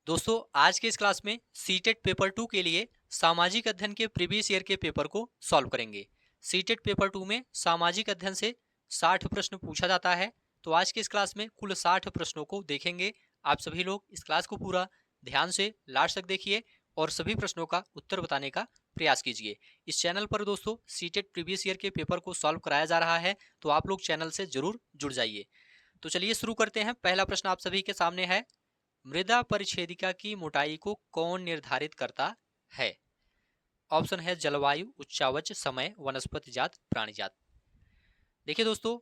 दोस्तों आज के इस क्लास में सीटेट पेपर 2 के लिए सामाजिक अध्ययन के प्रीवियस ईयर के पेपर को सॉल्व करेंगे। सीटेट पेपर 2 में सामाजिक अध्ययन से 60 प्रश्न पूछा जाता है। तो आज के इस क्लास में कुल 60 प्रश्नों को देखेंगे। आप सभी लोग इस क्लास को पूरा ध्यान से लास्ट तक देखिए और सभी प्रश्नों का उत्तर बताने का प्रयास कीजिए। इस चैनल पर दोस्तों सीटेट प्रीवियस ईयर के पेपर को सॉल्व कराया जा रहा है, तो आप लोग चैनल से जरूर जुड़ जाइए। तो चलिए शुरू करते हैं। पहला प्रश्न आप सभी के सामने है, मृदा परिच्छेदिका की मोटाई को कौन निर्धारित करता है? ऑप्शन है जलवायु, उच्चावच, समय, वनस्पति जात, प्राणी जात। देखिए दोस्तों,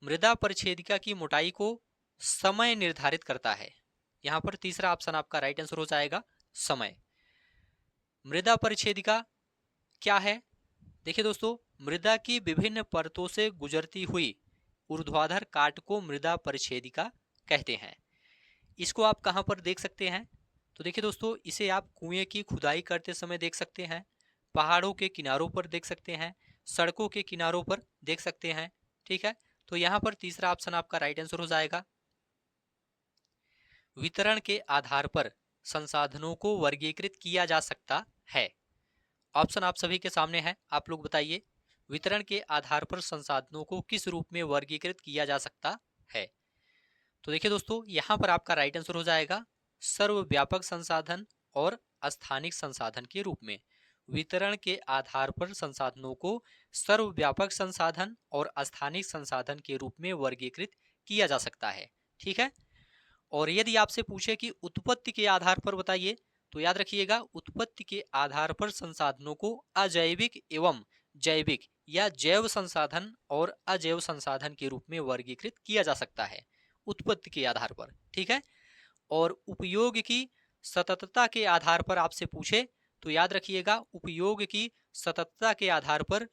मृदा परिच्छेदिका की मोटाई को समय निर्धारित करता है। यहां पर तीसरा ऑप्शन आपका राइट आंसर हो जाएगा, समय। मृदा परिच्छेदिका क्या है? देखिए दोस्तों, मृदा की विभिन्न परतों से गुजरती हुई ऊर्ध्वाधर काट को मृदा परिच्छेदिका कहते हैं। इसको आप कहां पर देख सकते हैं? तो देखिए दोस्तों, इसे आप कुएं की खुदाई करते समय देख सकते हैं, पहाड़ों के किनारों पर देख सकते हैं, सड़कों के किनारों पर देख सकते हैं। ठीक है, तो यहां पर तीसरा ऑप्शन आपका राइट आंसर हो जाएगा। वितरण के आधार पर संसाधनों को वर्गीकृत किया जा सकता है। ऑप्शन आप सभी के सामने है, आप लोग बताइए वितरण के आधार पर संसाधनों को किस रूप में वर्गीकृत किया जा सकता है? तो देखिए दोस्तों, यहां पर आपका राइट आंसर हो जाएगा सर्वव्यापक संसाधन और स्थानिक संसाधन के रूप में। वितरण के आधार पर संसाधनों को सर्वव्यापक संसाधन और स्थानिक संसाधन के रूप में वर्गीकृत किया जा सकता है। ठीक है, और यदि आपसे पूछे कि उत्पत्ति के आधार पर बताइए, तो याद रखिएगा उत्पत्ति के आधार पर संसाधनों को अजैविक एवं जैविक या जैव संसाधन और अजैव संसाधन के रूप में वर्गीकृत किया जा सकता है उत्पत्ति के आधार पर। ठीक है, और उपयोग की सततता के आधार पर आपसे पूछे तो याद रखिएगा उपयोग की सततता के आधार पर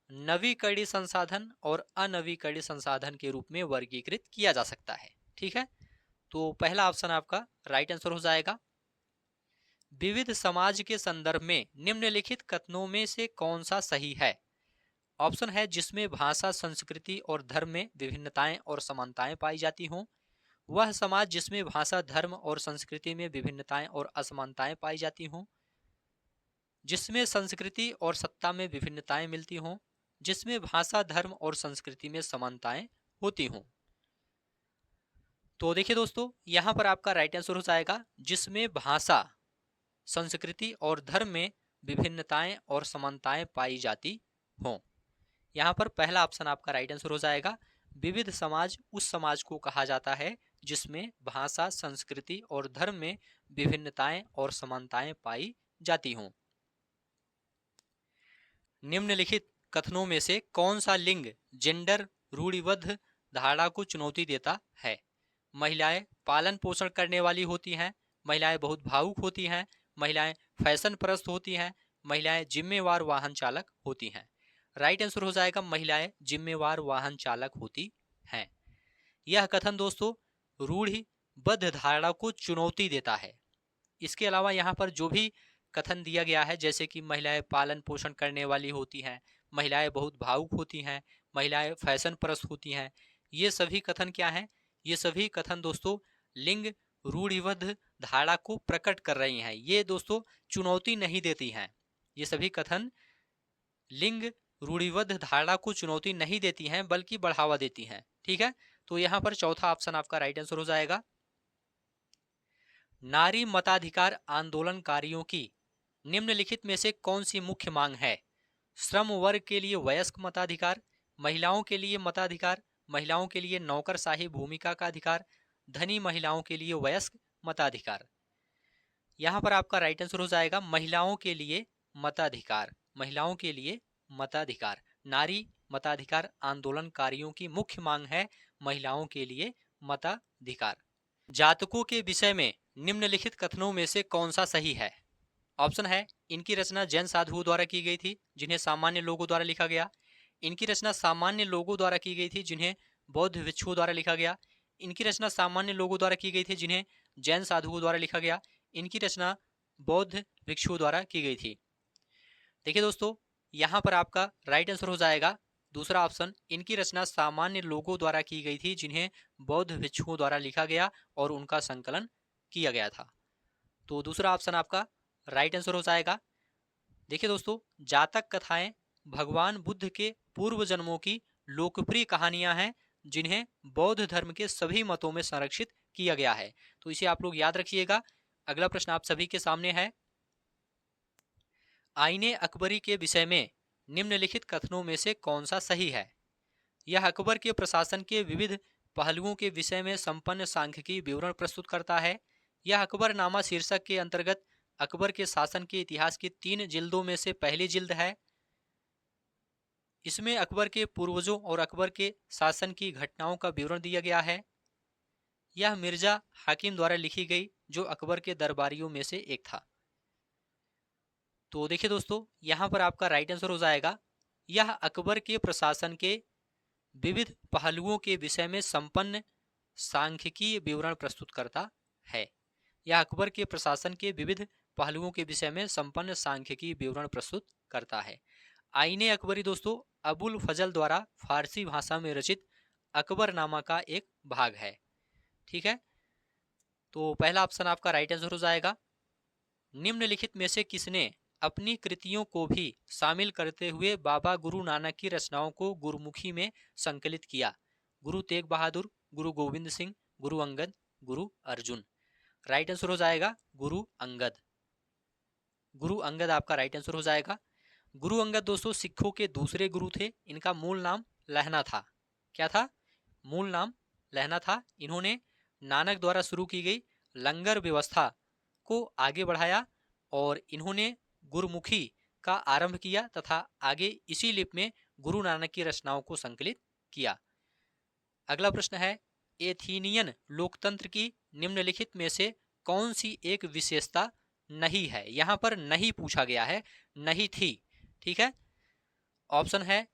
नवीकरणीय संसाधन और अनवीकरणीय संसाधन के रूप में वर्गीकृत किया जा सकता है। ठीक है, तो पहला ऑप्शन आपका राइट आंसर हो जाएगा। विविध समाज के संदर्भ में निम्नलिखित कथनों में से कौन सा सही है? ऑप्शन है जिसमें भाषा, संस्कृति और धर्म में विभिन्नताएं और समानताएं पाई जाती हों। वह समाज जिसमें भाषा, धर्म और संस्कृति में विभिन्नताएं और असमानताएं पाई जाती हों। जिसमें संस्कृति और सत्ता में विभिन्नताएं मिलती हों। जिसमें भाषा, धर्म और संस्कृति में समानताएं होती हों। तो देखिए दोस्तों, यहां पर आपका राइट आंसर हो जाएगा जिसमें भाषा, संस्कृति और धर्म में विभिन्नताएं और समानताएं पाई जाती हों। यहां पर पहला ऑप्शन आपका राइट आंसर हो जाएगा। विविध समाज उस समाज को कहा जाता है जिसमें भाषा, संस्कृति और धर्म में विभिन्नताएं और समानताएं पाई जाती हों। निम्नलिखित कथनों में से कौन सा लिंग जेंडर रूढ़िबद्ध धारणा को चुनौती देता है? महिलाएं पालन पोषण करने वाली होती हैं, महिलाएं बहुत भावुक होती हैं, महिलाएं फैशन परस्त होती हैं, महिलाएं जिम्मेवार वाहन चालक होती हैं। राइट आंसर हो जाएगा महिलाएं जिम्मेवार वाहन चालक होती हैं। यह कथन दोस्तों रूढ़िबद्ध धारणा को चुनौती देता है। इसके अलावा यहाँ पर जो भी कथन दिया गया है, जैसे कि महिलाएं पालन पोषण करने वाली होती हैं, महिलाएं बहुत भावुक होती हैं, महिलाएं फैशन परस्त होती हैं, ये सभी कथन क्या हैं? ये सभी कथन दोस्तों लिंग रूढ़िबद्ध धारणा को प्रकट कर रही हैं। ये दोस्तों चुनौती नहीं देती हैं। ये सभी कथन लिंग रूढ़िबद्ध धारणा को चुनौती नहीं देती हैं बल्कि बढ़ावा देती हैं। ठीक है, तो यहाँ पर चौथा ऑप्शन आपका राइट आंसर हो जाएगा। नारी मताधिकार आंदोलनकारियों की निम्नलिखित में से कौन सी मुख्य मांग है? श्रम वर्ग के लिए वयस्क मताधिकार, महिलाओं के लिए मताधिकार, महिलाओं के लिए नौकरशाही भूमिका का अधिकार, धनी महिलाओं के लिए वयस्क मताधिकार। यहाँ पर आपका राइट आंसर हो जाएगा महिलाओं के लिए मताधिकार। महिलाओं के लिए मताधिकार। नारी मताधिकार आंदोलनकारियों की मुख्य मांग है महिलाओं के लिए मताधिकार। जातकों के विषय में निम्नलिखित कथनों में से कौन सा सही है? ऑप्शन है इनकी रचना जैन साधुओं द्वारा की गई थी जिन्हें सामान्य लोगों द्वारा लिखा गया। इनकी रचना सामान्य लोगों द्वारा की गई थी जिन्हें बौद्ध भिक्षुओं द्वारा लिखा गया। इनकी रचना सामान्य लोगों द्वारा की गई थी जिन्हें जैन साधुओं द्वारा लिखा गया। इनकी रचना बौद्ध भिक्षुओं द्वारा की गई थी। देखिए दोस्तों, यहाँ पर आपका राइट आंसर हो जाएगा दूसरा ऑप्शन, इनकी रचना सामान्य लोगों द्वारा की गई थी जिन्हें बौद्ध भिक्षुओं द्वारा लिखा गया और उनका संकलन किया गया था। तो दूसरा ऑप्शन आपका राइट आंसर हो जाएगा। देखिए दोस्तों, जातक कथाएं भगवान बुद्ध के पूर्व जन्मों की लोकप्रिय कहानियां हैं जिन्हें बौद्ध धर्म के सभी मतों में संरक्षित किया गया है। तो इसे आप लोग याद रखिएगा। अगला प्रश्न आप सभी के सामने है, आईने अकबरी के विषय में निम्नलिखित कथनों में से कौन सा सही है? यह अकबर के प्रशासन के विविध पहलुओं के विषय में संपन्न सांख्यिकी विवरण प्रस्तुत करता है। यह अकबरनामा शीर्षक के अंतर्गत अकबर के शासन के इतिहास की 3 जिल्दों में से पहली जिल्द है। इसमें अकबर के पूर्वजों और अकबर के शासन की घटनाओं का विवरण दिया गया है। यह मिर्जा हाकिम द्वारा लिखी गई जो अकबर के दरबारियों में से एक था। तो देखिए दोस्तों, यहाँ पर आपका राइट आंसर हो जाएगा, यह अकबर के प्रशासन के विविध पहलुओं के विषय में संपन्न सांख्यिकीय विवरण प्रस्तुत करता है। यह अकबर के प्रशासन के विविध पहलुओं के विषय में संपन्न सांख्यिकीय विवरण प्रस्तुत करता है। आईने अकबरी दोस्तों अबुल फजल द्वारा फारसी भाषा में रचित अकबरनामा का एक भाग है। ठीक है, तो पहला ऑप्शन आपका राइट आंसर हो जाएगा। निम्नलिखित में से किसने अपनी कृतियों को भी शामिल करते हुए बाबा गुरु नानक की रचनाओं को गुरुमुखी में संकलित किया? गुरु तेग बहादुर, गुरु गोविंद सिंह, गुरु अंगद, गुरु अर्जुन। राइट आंसर हो जाएगा गुरु अंगद। गुरु अंगद आपका राइट आंसर हो जाएगा। गुरु अंगद दोस्तों सिखों के दूसरे गुरु थे। इनका मूल नाम लहना था। क्या था? मूल नाम लहना था। इन्होंने नानक द्वारा शुरू की गई लंगर व्यवस्था को आगे बढ़ाया और इन्होंने गुरुमुखी का आरंभ किया तथा आगे इसी लिपि में गुरु नानक की रचनाओं को संकलित किया। अगला प्रश्न है, एथीनियन लोकतंत्र की निम्नलिखित में से कौन सी एक विशेषता नहीं है? यहां पर नहीं पूछा गया है, नहीं थी। ठीक है, ऑप्शन है,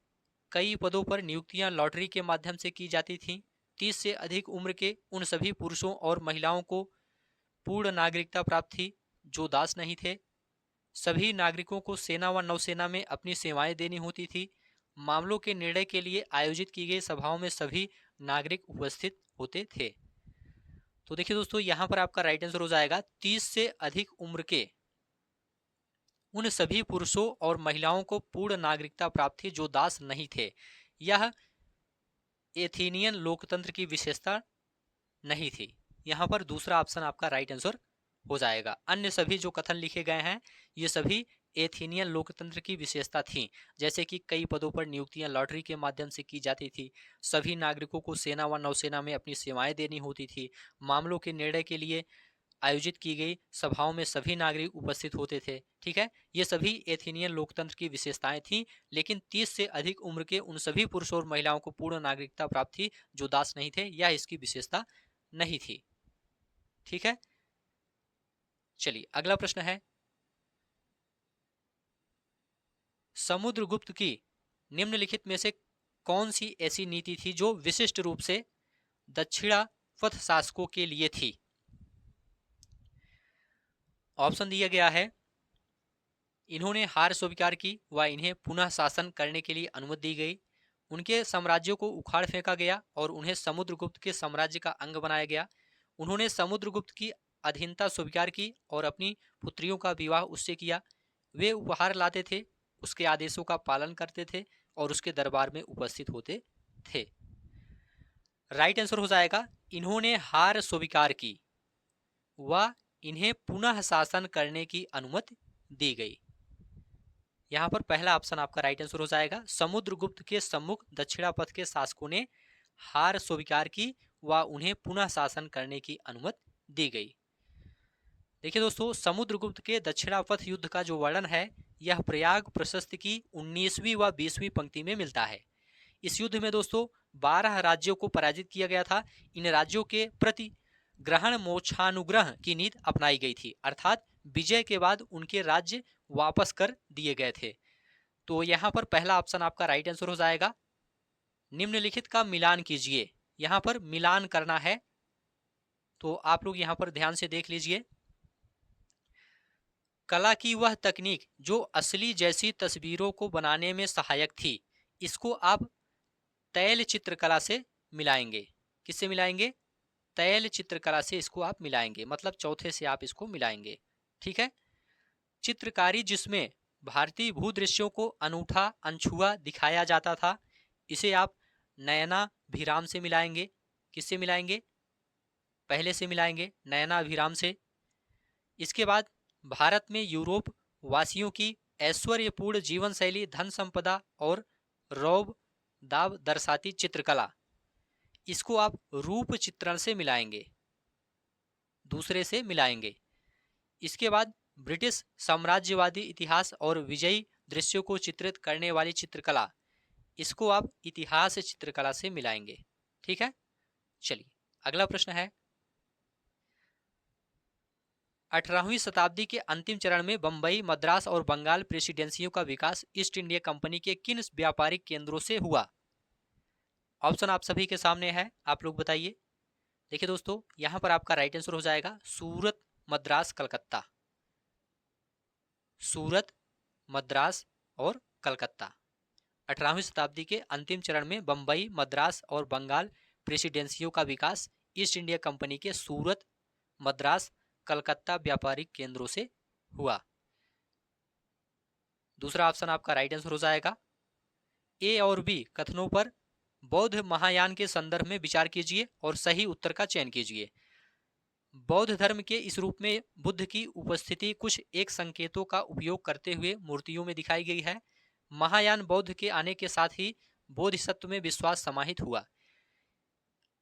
कई पदों पर नियुक्तियां लॉटरी के माध्यम से की जाती थीं। 30 से अधिक उम्र के उन सभी पुरुषों और महिलाओं को पूर्ण नागरिकता प्राप्त थी जो दास नहीं थे। सभी नागरिकों को सेना व नौसेना में अपनी सेवाएं देनी होती थी। मामलों के निर्णय के लिए आयोजित की गई सभाओं में सभी नागरिक उपस्थित होते थे। तो देखिए दोस्तों, यहां पर आपका राइट आंसर हो जाएगा 30 से अधिक उम्र के उन सभी पुरुषों और महिलाओं को पूर्ण नागरिकता प्राप्त थी जो दास नहीं थे। यह एथेनियन लोकतंत्र की विशेषता नहीं थी। यहां पर दूसरा ऑप्शन आपका राइट आंसर हो जाएगा। अन्य सभी जो कथन लिखे गए हैं ये सभी एथेनियन लोकतंत्र की विशेषता थी, जैसे कि कई पदों पर नियुक्तियां लॉटरी के माध्यम से की जाती थी, सभी नागरिकों को सेना व नौसेना में अपनी सेवाएं देनी होती थी, मामलों के निर्णय के लिए आयोजित की गई सभाओं में सभी नागरिक उपस्थित होते थे। ठीक है, ये सभी एथेनियन लोकतंत्र की विशेषताएं थीं, लेकिन 30 से अधिक उम्र के उन सभी पुरुषों और महिलाओं को पूर्ण नागरिकता प्राप्त थी जो दास नहीं थे, यह इसकी विशेषता नहीं थी। ठीक है, चलिए अगला प्रश्न है, समुद्रगुप्त की निम्नलिखित में से कौन सी ऐसी नीति थी जो विशिष्ट रूप से दक्षिणापथ शासकों के लिए थी? ऑप्शन दिया गया है, इन्होंने हार स्वीकार की व इन्हें पुनः शासन करने के लिए अनुमति दी गई, उनके साम्राज्यों को उखाड़ फेंका गया और उन्हें समुद्रगुप्त के साम्राज्य का अंग बनाया गया, उन्होंने समुद्रगुप्त की अधीनता स्वीकार की और अपनी पुत्रियों का विवाह उससे किया, वे उपहार लाते थे, उसके आदेशों का पालन करते थे और उसके दरबार में उपस्थित होते थे। राइट आंसर हो जाएगा, इन्होंने हार स्वीकार की व इन्हें पुनः शासन करने की अनुमति दी गई। यहां पर पहला ऑप्शन आपका राइट आंसर हो जाएगा। समुद्रगुप्त के सम्मुख दक्षिणापथ के शासकों ने हार स्वीकार की व उन्हें पुनः शासन करने की अनुमति दी गई। देखिए दोस्तों, समुद्रगुप्त के दक्षिणापथ युद्ध का जो वर्णन है यह प्रयाग प्रशस्ति की 19वीं व 20वीं पंक्ति में मिलता है। इस युद्ध में दोस्तों 12 राज्यों को पराजित किया गया था। इन राज्यों के प्रति ग्रहण मोक्षानुग्रह की नीति अपनाई गई थी, अर्थात विजय के बाद उनके राज्य वापस कर दिए गए थे। तो यहां पर पहला ऑप्शन आपका राइट आंसर हो जाएगा। निम्नलिखित का मिलान कीजिए, यहां पर मिलान करना है, तो आप लोग यहां पर ध्यान से देख लीजिए। कला की वह तकनीक जो असली जैसी तस्वीरों को बनाने में सहायक थी, इसको आप तैल चित्रकला से मिलाएंगे। किससे मिलाएंगे? तैल चित्रकला से इसको आप मिलाएंगे, मतलब चौथे से आप इसको मिलाएंगे। ठीक है। चित्रकारी जिसमें भारतीय भूदृश्यों को अनूठा अनछुआ दिखाया जाता था, इसे आप नयनाभिराम से मिलाएंगे। किससे मिलाएंगे? पहले से मिलाएंगे नयनाभिराम से। इसके बाद भारत में यूरोप वासियों की ऐश्वर्यपूर्ण जीवन शैली, धन संपदा और रौब दाब दर्शाती चित्रकला, इसको आप रूप चित्रण से मिलाएंगे, दूसरे से मिलाएंगे। इसके बाद ब्रिटिश साम्राज्यवादी इतिहास और विजयी दृश्यों को चित्रित करने वाली चित्रकला, इसको आप इतिहास चित्रकला से मिलाएंगे। ठीक है। चलिए अगला प्रश्न है, 18वीं शताब्दी के अंतिम चरण में बंबई, मद्रास और बंगाल प्रेसिडेंसियों का विकास ईस्ट इंडिया कंपनी के किन व्यापारिक केंद्रों से हुआ? ऑप्शन आप सभी के सामने है, आप लोग बताइए। देखिए दोस्तों, यहां पर आपका राइट आंसर हो जाएगा सूरत, मद्रास, कलकत्ता। सूरत, मद्रास और कलकत्ता। 18वीं शताब्दी के अंतिम चरण में बंबई, मद्रास और बंगाल प्रेसिडेंसियों का विकास ईस्ट इंडिया कंपनी के सूरत, मद्रास, कलकत्ता व्यापारिक केंद्रों से हुआ। दूसरा ऑप्शन आपका राइट आंसर हो जाएगा। ए और बी कथनों पर बौद्ध महायान के संदर्भ में विचार कीजिए और सही उत्तर का चयन कीजिए। बौद्ध धर्म के इस रूप में बुद्ध की उपस्थिति कुछ एक संकेतों का उपयोग करते हुए मूर्तियों में दिखाई गई है। महायान बौद्ध के आने के साथ ही बोधिसत्व में विश्वास समाहित हुआ।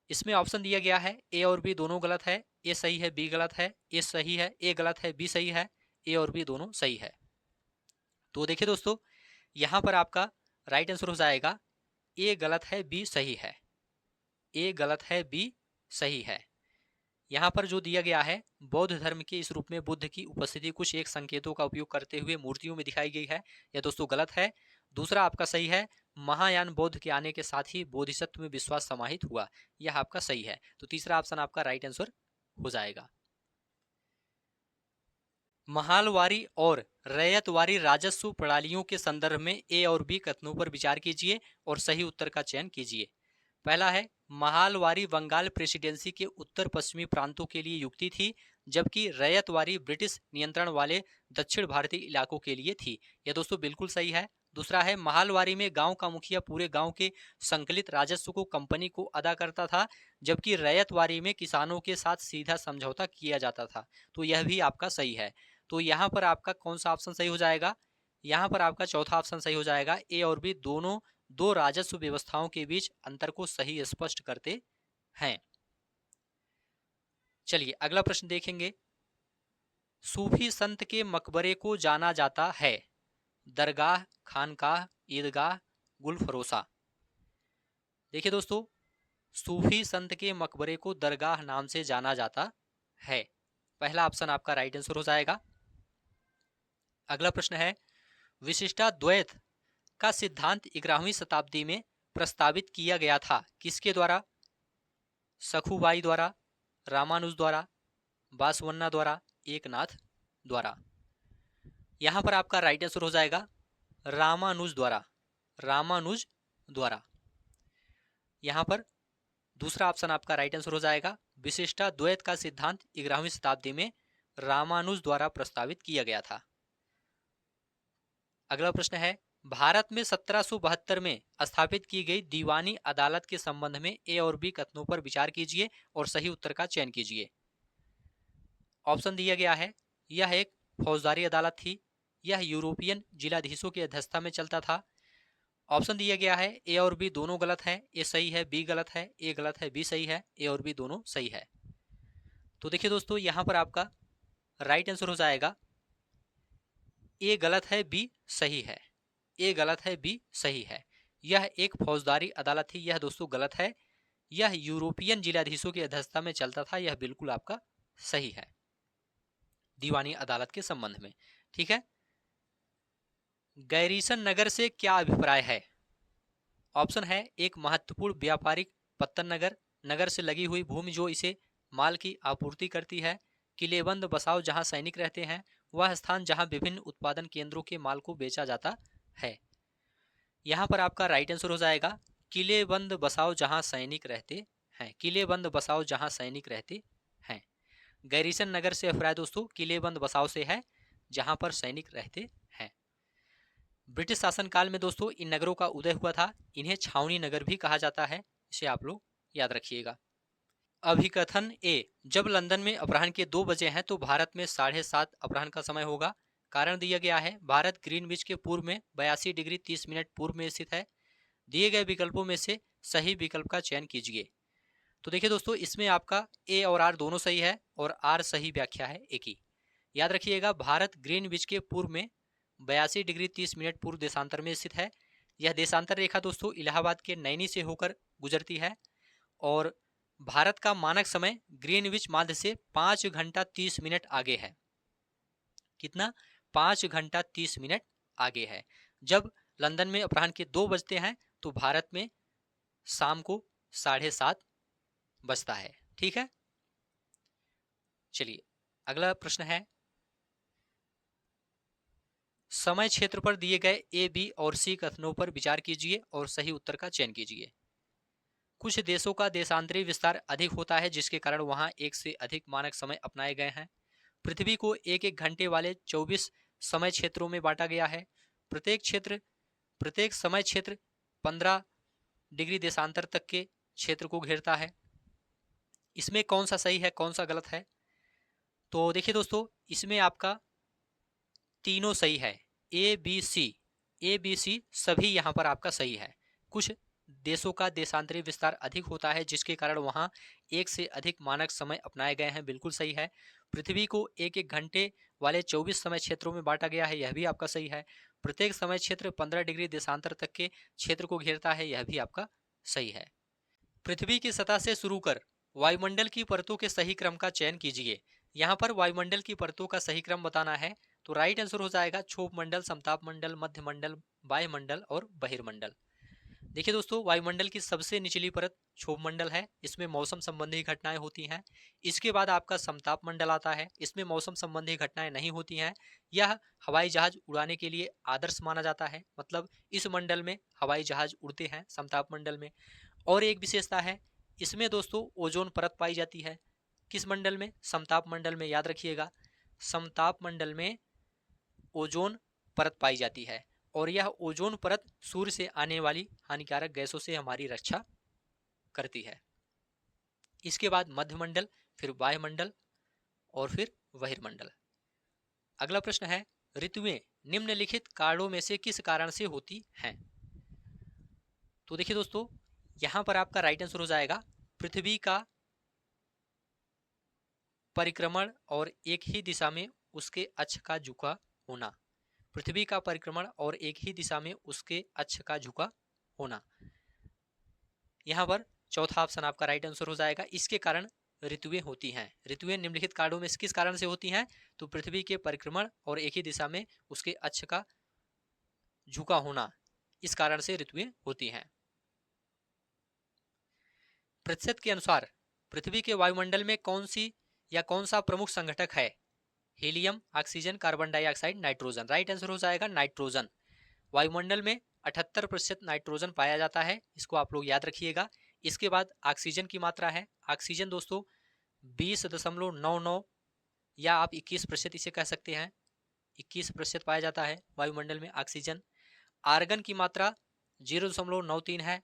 इसमें ऑप्शन दिया गया है ए और बी दोनों गलत है, ए सही है बी गलत है, ए सही है ए गलत है बी सही है, ए और बी दोनों सही है। तो देखिए दोस्तों, यहां पर आपका राइट आंसर हो जाएगा ए गलत है बी सही है। ए गलत है बी सही है। यहाँ पर जो दिया गया है, बौद्ध धर्म के इस रूप में बुद्ध की उपस्थिति कुछ एक संकेतों का उपयोग करते हुए मूर्तियों में दिखाई गई है, यह दोस्तों गलत है। दूसरा आपका सही है, महायान बौद्ध के आने के साथ ही बोधिसत्व में विश्वास समाहित हुआ, यह आपका सही है। तो तीसरा ऑप्शन आपका राइट आंसर हो जाएगा। महालवारी और रैयतवारी राजस्व प्रणालियों के संदर्भ में ए और बी कथनों पर विचार कीजिए और सही उत्तर का चयन कीजिए। पहला है, महालवारी बंगाल प्रेसिडेंसी के उत्तर पश्चिमी प्रांतों के लिए युक्ति थी, जबकि रैयतवारी ब्रिटिश नियंत्रण वाले दक्षिण भारतीय इलाकों के लिए थी। यह दोस्तों बिल्कुल सही है। दूसरा है, महालवारी में गांव का मुखिया पूरे गांव के संकलित राजस्व को कंपनी को अदा करता था, जबकि रैयतवारी में किसानों के साथ सीधा समझौता किया जाता था। तो यह भी आपका सही है। तो यहाँ पर आपका कौन सा ऑप्शन सही हो जाएगा? यहाँ पर आपका चौथा ऑप्शन सही हो जाएगा। ए और बी दोनों दो राजस्व व्यवस्थाओं के बीच अंतर को सही स्पष्ट करते हैं। चलिए अगला प्रश्न देखेंगे। सूफी संत के मकबरे को जाना जाता है दरगाह, खानकाह, ईदगाह, गुलफरोसा। देखिए दोस्तों, सूफी संत के मकबरे को दरगाह नाम से जाना जाता है। पहला ऑप्शन आपका राइट आंसर हो जाएगा। अगला प्रश्न है, विशिष्टाद्वैत का सिद्धांत 11वीं शताब्दी में प्रस्तावित किया गया था, किसके द्वारा? सखुबाई द्वारा, रामानुज द्वारा, बासवन्ना द्वारा, एकनाथ द्वारा। यहां पर आपका राइट आंसर हो जाएगा रामानुज द्वारा। रामानुज द्वारा। यहां पर दूसरा ऑप्शन आपका राइट आंसर हो जाएगा। विशिष्टाद्वैत का सिद्धांत 11वीं शताब्दी में रामानुज द्वारा प्रस्तावित किया गया था। अगला प्रश्न है, भारत में 1772 में स्थापित की गई दीवानी अदालत के संबंध में ए और बी कथनों पर विचार कीजिए और सही उत्तर का चयन कीजिए। ऑप्शन दिया गया है, यह एक फौजदारी अदालत थी, यह यूरोपियन जिलाधीशों की अध्यक्षता में चलता था। ऑप्शन दिया गया है, ए और बी दोनों गलत है, ए सही है बी गलत है, ए गलत है बी सही है, ए और बी दोनों सही है। तो देखिए दोस्तों, यहां पर आपका राइट आंसर हो जाएगा ए गलत है बी सही है। ए गलत है बी सही है। यह एक फौजदारी अदालत थी, यह दोस्तों गलत है। यह यूरोपियन जिलाधीशों की अध्यक्षता में चलता था, यह बिल्कुल आपका सही है दीवानी अदालत के संबंध में। ठीक है। गैरीसन नगर से क्या अभिप्राय है? ऑप्शन है, एक महत्वपूर्ण व्यापारिक पत्तन नगर, नगर से लगी हुई भूमि जो इसे माल की आपूर्ति करती है, किलेबंद बसाव जहां सैनिक रहते हैं, वह स्थान जहां विभिन्न उत्पादन केंद्रों के माल को बेचा जाता है। यहां पर आपका राइट आंसर हो जाएगा किलेबंद बसाव जहां सैनिक रहते हैं। किलेबंद बसाव जहां सैनिक रहते हैं। गैरीसन नगर से अफरा है दोस्तों, किलेबंद बसाव से है जहां पर सैनिक रहते हैं। ब्रिटिश शासनकाल में दोस्तों इन नगरों का उदय हुआ था, इन्हें छावनी नगर भी कहा जाता है, इसे आप लोग याद रखिएगा। अभिकथन ए, जब लंदन में अपराह्न के 2 बजे हैं तो भारत में 7:30 अपराह्न का समय होगा। कारण दिया गया है, भारत ग्रीनविच के पूर्व में 82 डिग्री 30 मिनट पूर्व में स्थित है। दिए गए विकल्पों में से सही विकल्प का चयन कीजिए। तो देखिए दोस्तों, इसमें आपका ए और आर दोनों सही है और आर सही व्याख्या है ए की। याद रखिएगा, भारत ग्रीनविच के पूर्व में 82 डिग्री 30 मिनट पूर्व देशांतर में स्थित है। यह देशांतर रेखा दोस्तों इलाहाबाद के नैनी से होकर गुजरती है और भारत का मानक समय ग्रीनविच माध्य से 5 घंटा 30 मिनट आगे है। कितना? 5 घंटा 30 मिनट आगे है। जब लंदन में अपराह्न के 2 बजते हैं तो भारत में शाम को 7:30 बजता है। ठीक है, चलिए अगला प्रश्न है, समय क्षेत्र पर दिए गए ए, बी और सी कथनों पर विचार कीजिए और सही उत्तर का चयन कीजिए। कुछ देशों का देशांतरी विस्तार अधिक होता है जिसके कारण वहां एक से अधिक मानक समय अपनाए गए हैं। पृथ्वी को एक एक घंटे वाले 24 समय क्षेत्रों में बांटा गया है। प्रत्येक समय क्षेत्र 15 डिग्री देशांतर तक के क्षेत्र को घेरता है। इसमें कौन सा सही है, कौन सा गलत है? तो देखिए दोस्तों, इसमें आपका तीनों सही है, ए बी सी सभी यहाँ पर आपका सही है। कुछ देशों का देशांतरी विस्तार अधिक होता है जिसके कारण वहां एक से अधिक मानक समय अपनाए गए हैं, बिल्कुल सही है। पृथ्वी को एक एक घंटे वाले 24 समय क्षेत्रों में बांटा गया है, यह भी आपका सही है। प्रत्येक समय क्षेत्र 15 डिग्री देशांतर तक के क्षेत्र को घेरता है, यह भी आपका सही है। पृथ्वी की सतह से शुरू कर वायुमंडल की परतों के सही क्रम का चयन कीजिए। यहाँ पर वायुमंडल की परतों का सही क्रम बताना है, तो राइट आंसर हो जाएगा क्षोभ मंडल, समताप मंडल, मध्य मंडल, वायुमंडल और बहिर्मंडल। देखिए दोस्तों, वायुमंडल की सबसे निचली परत क्षोभ मंडल है, इसमें मौसम संबंधी घटनाएं होती हैं। इसके बाद आपका समताप मंडल आता है, इसमें मौसम संबंधी घटनाएं नहीं होती हैं। यह हवाई जहाज उड़ाने के लिए आदर्श माना जाता है, मतलब इस मंडल में हवाई जहाज उड़ते हैं, समताप मंडल में। और एक विशेषता है, इसमें दोस्तों ओजोन परत पाई जाती है। किस मंडल में? समताप मंडल में। याद रखिएगा, समताप मंडल में ओजोन परत पाई जाती है और यह ओजोन परत सूर्य से आने वाली हानिकारक गैसों से हमारी रक्षा करती है। इसके बाद मध्यमंडल, फिर वायुमंडल और फिर बहिर्मंडल। अगला प्रश्न है, ऋतुएं निम्नलिखित कारणों में से किस कारण से होती हैं? तो देखिए दोस्तों, यहां पर आपका राइट आंसर हो जाएगा पृथ्वी का परिक्रमण और एक ही दिशा में उसके अक्ष का झुका होना। पृथ्वी का परिक्रमण और एक ही दिशा में उसके अक्ष का झुका होना, यहाँ पर चौथा ऑप्शन आपका राइट आंसर हो जाएगा। इसके कारण ऋतुएं होती हैं। ऋतुएं निम्नलिखित कारणों में किस कारण से होती हैं? तो पृथ्वी के परिक्रमण और एक ही दिशा में उसके अक्ष का झुका होना, इस कारण से ऋतुएं होती हैं। प्रतिशत के अनुसार पृथ्वी के वायुमंडल में कौन सा प्रमुख संघटक है? Helium, oxygen, carbon dioxide, nitrogen. Right answer हो जाएगा नाइट्रोजन। वायुमंडल में 78% नाइट्रोजन पाया जाता है, इसको आप लोग याद रखिएगा। इसके बाद ऑक्सीजन की मात्रा है, ऑक्सीजन दोस्तों 20.99 या आप 21% इसे कह सकते हैं, 21% पाया जाता है वायुमंडल में ऑक्सीजन। आर्गन की मात्रा 0.93 है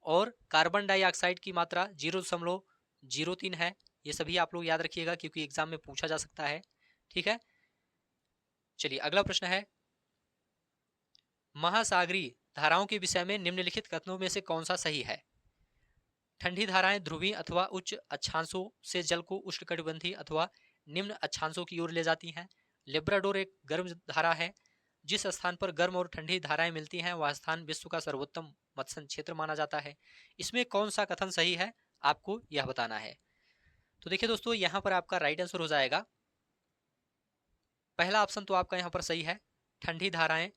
और कार्बन डाइऑक्साइड की मात्रा 0.03 है। ये सभी आप लोग याद रखिएगा क्योंकि एग्जाम में पूछा जा सकता है। ठीक है, चलिए अगला प्रश्न है, महासागरीय धाराओं के विषय में निम्नलिखित कथनों में से कौन सा सही है? ठंडी धाराएं ध्रुवीय अथवा उच्च अक्षांशों से जल को उष्णकटिबंधीय अथवा निम्न अक्षांशों की ओर ले जाती हैं। लेब्राडोर एक गर्म धारा है, जिस स्थान पर गर्म और ठंडी धाराएं मिलती हैं वह स्थान विश्व का सर्वोत्तम मत्स्य क्षेत्र माना जाता है। इसमें कौन सा कथन सही है, आपको यह बताना है। तो देखिए दोस्तों, यहाँ पर आपका राइट आंसर हो जाएगा पहला ऑप्शन तो आपका यहाँ पर सही है, ठंडी धाराएं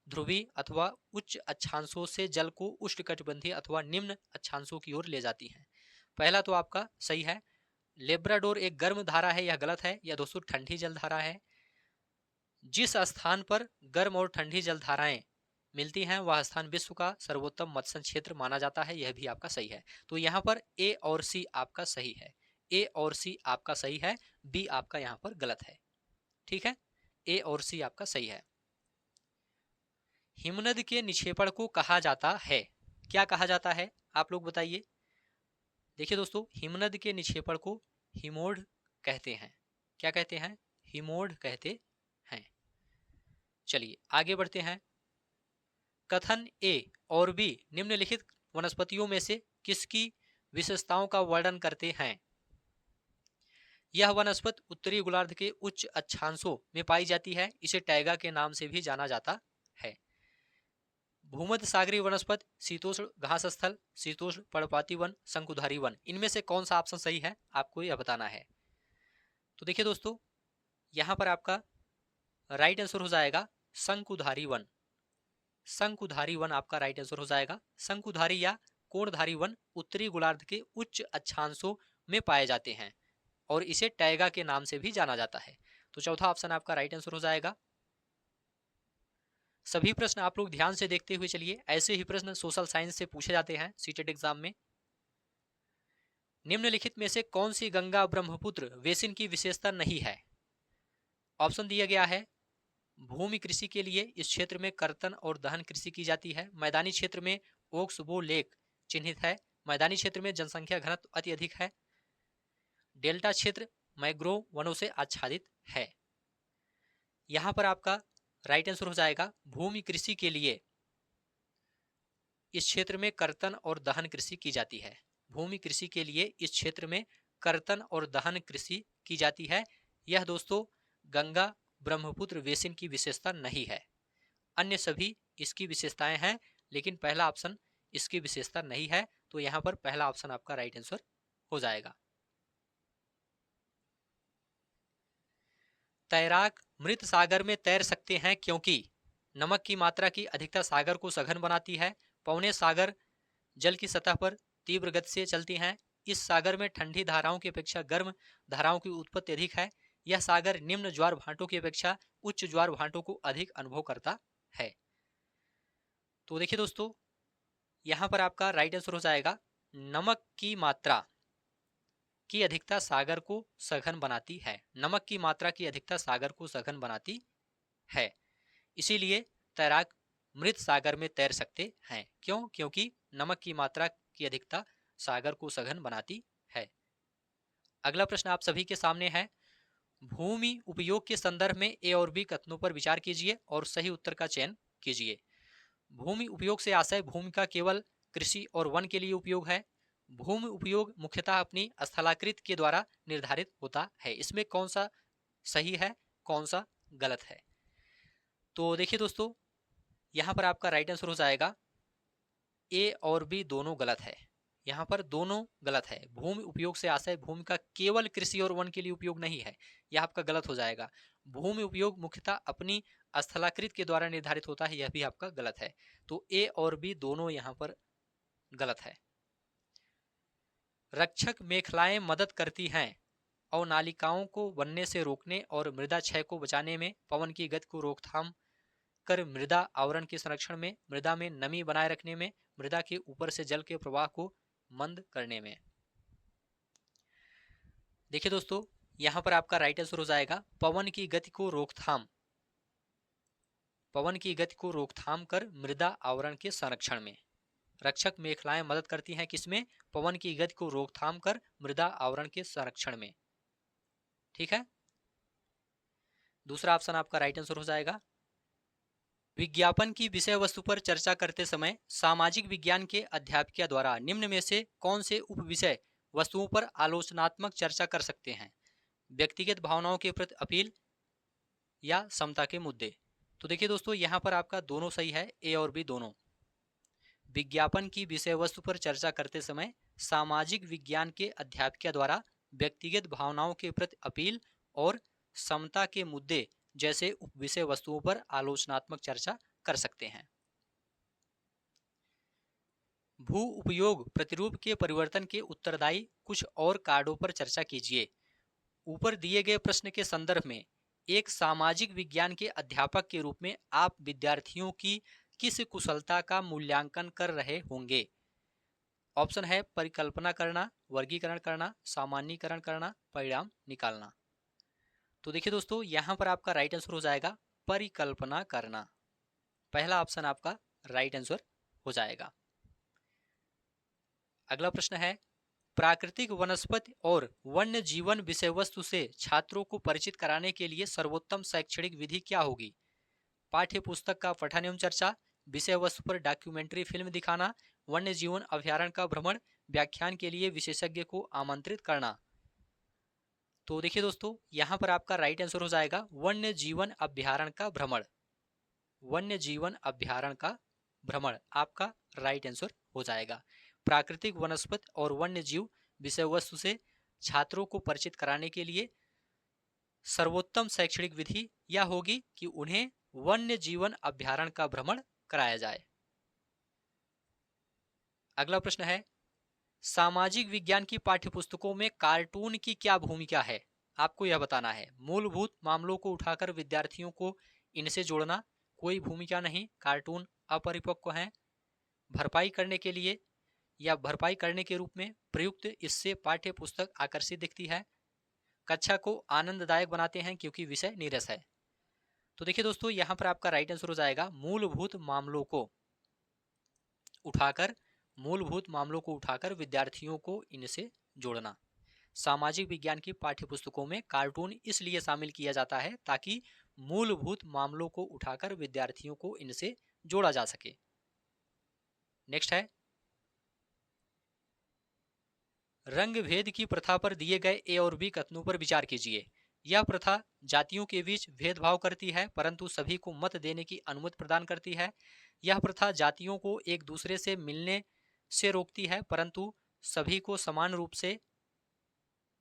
ध्रुवीय अथवा उच्च अक्षांशों से जल को उष्णकटिबंधीय अथवा निम्न अक्षांशों की ओर ले जाती हैं। पहला तो आपका सही है। लेब्राडोर एक गर्म धारा है, यह गलत है, यह दोस्तों ठंडी जल धारा है। जिस स्थान पर गर्म और ठंडी जल धाराएं मिलती हैं वह स्थान विश्व का सर्वोत्तम मत्स्य क्षेत्र माना जाता है, यह भी आपका सही है। तो यहाँ पर ए और सी आपका सही है, ए और सी आपका सही है, बी आपका यहाँ पर गलत है। ठीक है, ए और सी आपका सही है। हिमनद के निक्षेपण को कहा जाता है, क्या कहा जाता है आप लोग बताइए। देखिए दोस्तों, हिमनद के निक्षेपण को हिमोड कहते हैं। क्या कहते हैं? हिमोड कहते हैं। चलिए आगे बढ़ते हैं। कथन ए और बी निम्नलिखित वनस्पतियों में से किसकी विशेषताओं का वर्णन करते हैं? यह वनस्पति उत्तरी गोलार्ध के उच्च अक्षांशों में पाई जाती है, इसे टैगा के नाम से भी जाना जाता है। भूमध्य सागरीय वनस्पति, शीतोष्ण घास स्थल, शीतोष्ण पर्णपाती वन, शंकुधारी वन, इनमें से कौन सा ऑप्शन सही है आपको यह बताना है। तो देखिए दोस्तों, यहां पर आपका राइट आंसर हो जाएगा शंकुधारी वन। शंकुधारी वन आपका राइट आंसर हो जाएगा। शंकुधारी या कोणधारी वन उत्तरी गोलार्ध के उच्च अक्षांशों में पाए जाते हैं और इसे टैगा के नाम से भी जाना जाता है। तो चौथा ऑप्शन आपका राइट आंसर हो जाएगा। सभी प्रश्न आप लोग ध्यान से देखते हुए चलिए, ऐसे ही प्रश्न सोशल साइंस से पूछे जाते हैं सीटेट एग्जाम में। निम्नलिखित में से कौन सी गंगा ब्रह्मपुत्र बेसिन की विशेषता नहीं है? ऑप्शन दिया गया है, भूमि कृषि के लिए इस क्षेत्र में कर्तन और दहन कृषि की जाती है। मैदानी क्षेत्र में ओक्सबो लेक चिन्हित है। मैदानी क्षेत्र में जनसंख्या घनत्व अति अधिक है। डेल्टा क्षेत्र मैंग्रोव वनों से आच्छादित है। यहां पर आपका राइट आंसर हो जाएगा, भूमि कृषि के लिए इस क्षेत्र में कर्तन और दहन कृषि की जाती है। भूमि कृषि के लिए इस क्षेत्र में कर्तन और दहन कृषि की जाती है। यह दोस्तों गंगा ब्रह्मपुत्र बेसिन की विशेषता नहीं है, अन्य सभी इसकी विशेषताएं हैं, लेकिन पहला ऑप्शन इसकी विशेषता नहीं है। तो यहां पर पहला ऑप्शन आपका राइट आंसर हो जाएगा। तैराक मृत सागर में तैर सकते हैं क्योंकि नमक की मात्रा की अधिकता सागर को सघन बनाती है। पौने सागर जल की सतह पर तीव्र गति से चलती हैं। इस सागर में ठंडी धाराओं की अपेक्षा गर्म धाराओं की उत्पत्ति अधिक है। यह सागर निम्न ज्वार भाटों की अपेक्षा उच्च ज्वार भाटों को अधिक अनुभव करता है। तो देखिए दोस्तों, यहां पर आपका राइट आंसर हो जाएगा, नमक की मात्रा की अधिकता सागर को सघन बनाती है। नमक की मात्रा की अधिकता सागर को सघन बनाती है, इसीलिए तैराक मृत सागर में तैर सकते हैं। क्यों? क्योंकि नमक की मात्रा की अधिकता सागर को सघन बनाती है। अगला प्रश्न आप सभी के सामने है, भूमि उपयोग के संदर्भ में ए और बी कथनों पर विचार कीजिए और सही उत्तर का चयन कीजिए। भूमि उपयोग से आशय भूमि का केवल कृषि और वन के लिए उपयोग है। भूमि उपयोग मुख्यतः अपनी स्थलाकृति के द्वारा निर्धारित होता है। इसमें कौन सा सही है, कौन सा गलत है? तो देखिए दोस्तों, यहां पर आपका राइट आंसर हो जाएगा, ए और बी दोनों गलत है। यहाँ पर दोनों गलत है। भूमि उपयोग से आशय भूमि का केवल कृषि और वन के लिए उपयोग नहीं है, यह आपका गलत हो जाएगा। भूमि उपयोग मुख्यतः अपनी स्थलाकृति के द्वारा निर्धारित होता है, यह भी आपका गलत है। तो ए और बी दोनों यहाँ पर गलत है। रक्षक मेखलाएं मदद करती हैं अवनालिकाओं को बनने से रोकने और मृदा क्षय को बचाने में, पवन की गति को रोकथाम कर मृदा आवरण के संरक्षण में, मृदा में नमी बनाए रखने में, मृदा के ऊपर से जल के प्रवाह को मंद करने में। देखिए दोस्तों, यहां पर आपका राइट आंसर हो जाएगा, पवन की गति को रोकथाम, पवन की गति को रोकथाम कर मृदा आवरण के संरक्षण में। रक्षक मेखलाएं मदद करती हैं किसमें? पवन की गति को रोकथाम कर मृदा आवरण के संरक्षण में। ठीक है, दूसरा ऑप्शन आपका राइट आंसर हो जाएगा। विज्ञापन की विषय वस्तु पर चर्चा करते समय सामाजिक विज्ञान के अध्यापिका द्वारा निम्न में से कौन से उप विषय वस्तुओं पर आलोचनात्मक चर्चा कर सकते हैं? व्यक्तिगत भावनाओं के प्रति अपील या समता के मुद्दे। तो देखिए दोस्तों, यहां पर आपका दोनों सही है, ए और बी दोनों। विज्ञापन की विषय वस्तु पर चर्चा करते समय सामाजिक विज्ञान के अध्यापिका द्वारा व्यक्तिगत भावनाओं के प्रति अपील और समता के मुद्दे जैसे उप विषय वस्तुओं पर आलोचनात्मक चर्चा कर सकते हैं। भू उपयोग प्रतिरूप के परिवर्तन के उत्तरदायी कुछ और कार्यों पर चर्चा कीजिए। ऊपर दिए गए प्रश्न के संदर्भ में एक सामाजिक विज्ञान के अध्यापक के रूप में आप विद्यार्थियों की किस कुशलता का मूल्यांकन कर रहे होंगे? ऑप्शन है परिकल्पना करना, वर्गीकरण करना, सामान्यीकरण करना, परिणाम निकालना। तो देखिए दोस्तों, यहां पर आपका राइट आंसर हो जाएगा परिकल्पना करना। पहला ऑप्शन आपका राइट आंसर हो जाएगा। अगला प्रश्न है, प्राकृतिक वनस्पति और वन्य जीवन विषय वस्तु से छात्रों को परिचित कराने के लिए सर्वोत्तम शैक्षणिक विधि क्या होगी? पाठ्य पुस्तक का पठन एवं चर्चा, विषय वस्तु पर डॉक्यूमेंट्री फिल्म दिखाना, वन्य जीवन अभ्यारण्य का भ्रमण, व्याख्यान के लिए विशेषज्ञ को आमंत्रित करना। तो देखिए दोस्तों, यहां पर आपका राइट आंसर हो जाएगा वन्य जीवन अभ्यारण्य का भ्रमण। वन्य जीवन अभ्यारण्य का भ्रमण आपका राइट आंसर हो जाएगा। प्राकृतिक वनस्पति और वन्य जीव विषय वस्तु से छात्रों को परिचित कराने के लिए सर्वोत्तम शैक्षणिक विधि यह होगी कि उन्हें वन्य जीवन अभ्यारण्य का भ्रमण कराया जाए। अगला प्रश्न है, सामाजिक विज्ञान की पाठ्यपुस्तकों में कार्टून की क्या भूमिका है? आपको यह बताना है। मूलभूत मामलों को उठाकर विद्यार्थियों को इनसे जोड़ना, कोई भूमिका नहीं, कार्टून अपरिपक्व हैं, भरपाई करने के लिए या भरपाई करने के रूप में प्रयुक्त, इससे पाठ्य पुस्तक आकर्षित दिखती है, कक्षा को आनंददायक बनाते हैं क्योंकि विषय नीरस है। तो देखिए दोस्तों, यहां पर आपका राइट आंसर हो जाएगा मूलभूत मामलों को उठाकर विद्यार्थियों को इनसे जोड़ना। सामाजिक विज्ञान की पाठ्यपुस्तकों में कार्टून इसलिए शामिल किया जाता है ताकि मूलभूत मामलों को उठाकर विद्यार्थियों को इनसे जोड़ा जा सके। नेक्स्ट है, रंग भेद की प्रथा पर दिए गए ए और बी कथनों पर विचार कीजिए। यह प्रथा जातियों के बीच भेदभाव करती है परंतु सभी को मत देने की अनुमति प्रदान करती है। यह प्रथा जातियों को एक दूसरे से मिलने से रोकती है परंतु सभी को समान रूप से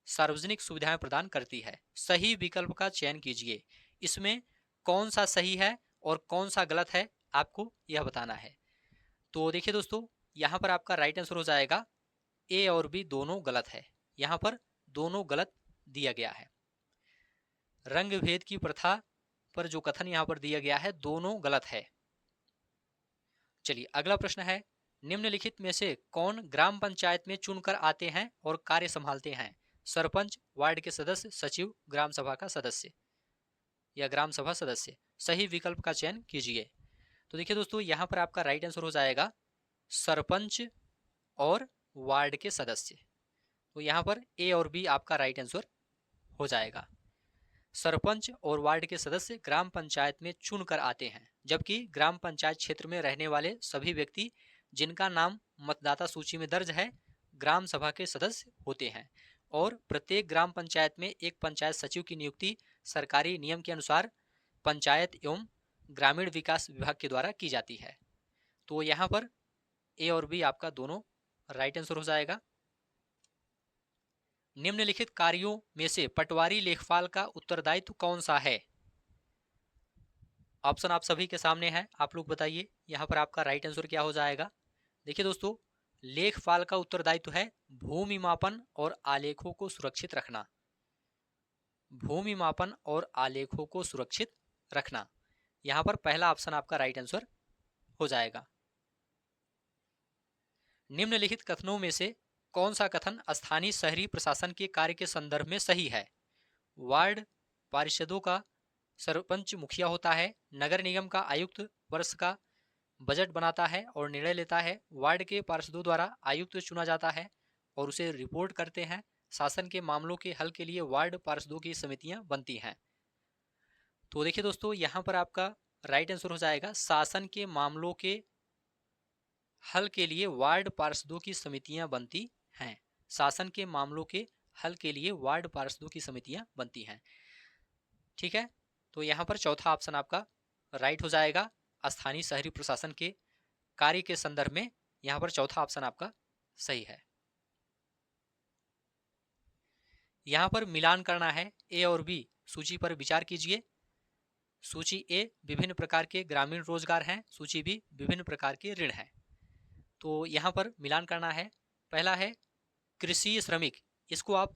सार्वजनिक सुविधाएं प्रदान करती है। सही विकल्प का चयन कीजिए। इसमें कौन सा सही है और कौन सा गलत है, आपको यह बताना है। तो देखिए दोस्तों, यहां पर आपका राइट आंसर हो जाएगा ए और बी दोनों गलत है। यहां पर दोनों गलत दिया गया है। रंग भेद की प्रथा पर जो कथन यहां पर दिया गया है दोनों गलत है। चलिए अगला प्रश्न है, निम्नलिखित में से कौन ग्राम पंचायत में चुनकर आते हैं और कार्य संभालते हैं? सरपंच, वार्ड के सदस्य, सचिव, ग्राम सभा का सदस्य या ग्राम सभा सदस्य। सही विकल्प का चयन कीजिए। तो देखिए दोस्तों, यहां पर आपका राइट आंसर हो जाएगा सरपंच और वार्ड के सदस्य। तो यहां पर ए और बी आपका राइट आंसर हो जाएगा। सरपंच और वार्ड के सदस्य ग्राम पंचायत में चुनकर आते हैं, जबकि ग्राम पंचायत क्षेत्र में रहने वाले सभी व्यक्ति जिनका नाम मतदाता सूची में दर्ज है ग्राम सभा के सदस्य होते हैं और प्रत्येक ग्राम पंचायत में एक पंचायत सचिव की नियुक्ति सरकारी नियम के अनुसार पंचायत एवं ग्रामीण विकास विभाग के द्वारा की जाती है। तो यहाँ पर ए और बी आपका दोनों राइट आंसर हो जाएगा। निम्नलिखित कार्यों में से पटवारी लेखपाल का उत्तरदायित्व कौन सा है? ऑप्शन आप सभी के सामने है, आप लोग बताइए यहाँ पर आपका राइट आंसर क्या हो जाएगा। देखिए दोस्तों, लेखपाल का उत्तरदायित्व है भूमि मापन और आलेखों को सुरक्षित रखना। भूमि मापन और आलेखों को सुरक्षित रखना, यहाँ पर पहला ऑप्शन आपका राइट आंसर हो जाएगा। निम्नलिखित कथनों में से कौन सा कथन स्थानीय शहरी प्रशासन के कार्य के संदर्भ में सही है? वार्ड पार्षदों का सरपंच मुखिया होता है, नगर निगम का आयुक्त वर्ष का बजट बनाता है और निर्णय लेता है, वार्ड के पार्षदों द्वारा आयुक्त चुना जाता है और उसे रिपोर्ट करते हैं, शासन के मामलों के हल के लिए वार्ड पार्षदों की समितियां बनती हैं। तो देखिए दोस्तों, यहाँ पर आपका राइट आंसर हो जाएगा शासन के मामलों के हल के लिए वार्ड पार्षदों की समितियां बनती हैं। शासन के मामलों के हल के लिए वार्ड पार्षदों की समितियां बनती हैं। ठीक है, तो यहाँ पर चौथा ऑप्शन आपका राइट हो जाएगा। स्थानीय शहरी प्रशासन के कार्य के संदर्भ में यहाँ पर चौथा ऑप्शन आपका सही है। यहाँ पर मिलान करना है ए और बी। सूची पर विचार कीजिए। सूची ए विभिन्न प्रकार के ग्रामीण रोजगार हैं, सूची बी विभिन्न प्रकार के ऋण हैं। तो यहाँ पर मिलान करना है। पहला है कृषि श्रमिक, इसको आप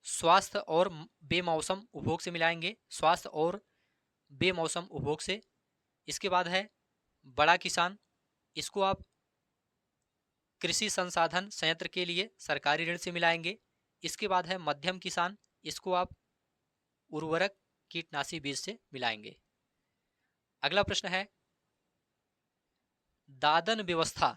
स्वास्थ्य और बेमौसम उपभोग से मिलाएंगे, स्वास्थ्य और बेमौसम उपभोग से। इसके बाद है बड़ा किसान, इसको आप कृषि संसाधन संयंत्र के लिए सरकारी ऋण से मिलाएंगे। इसके बाद है मध्यम किसान, इसको आप उर्वरक कीटनाशी बीज से मिलाएंगे। अगला प्रश्न है, दादन व्यवस्था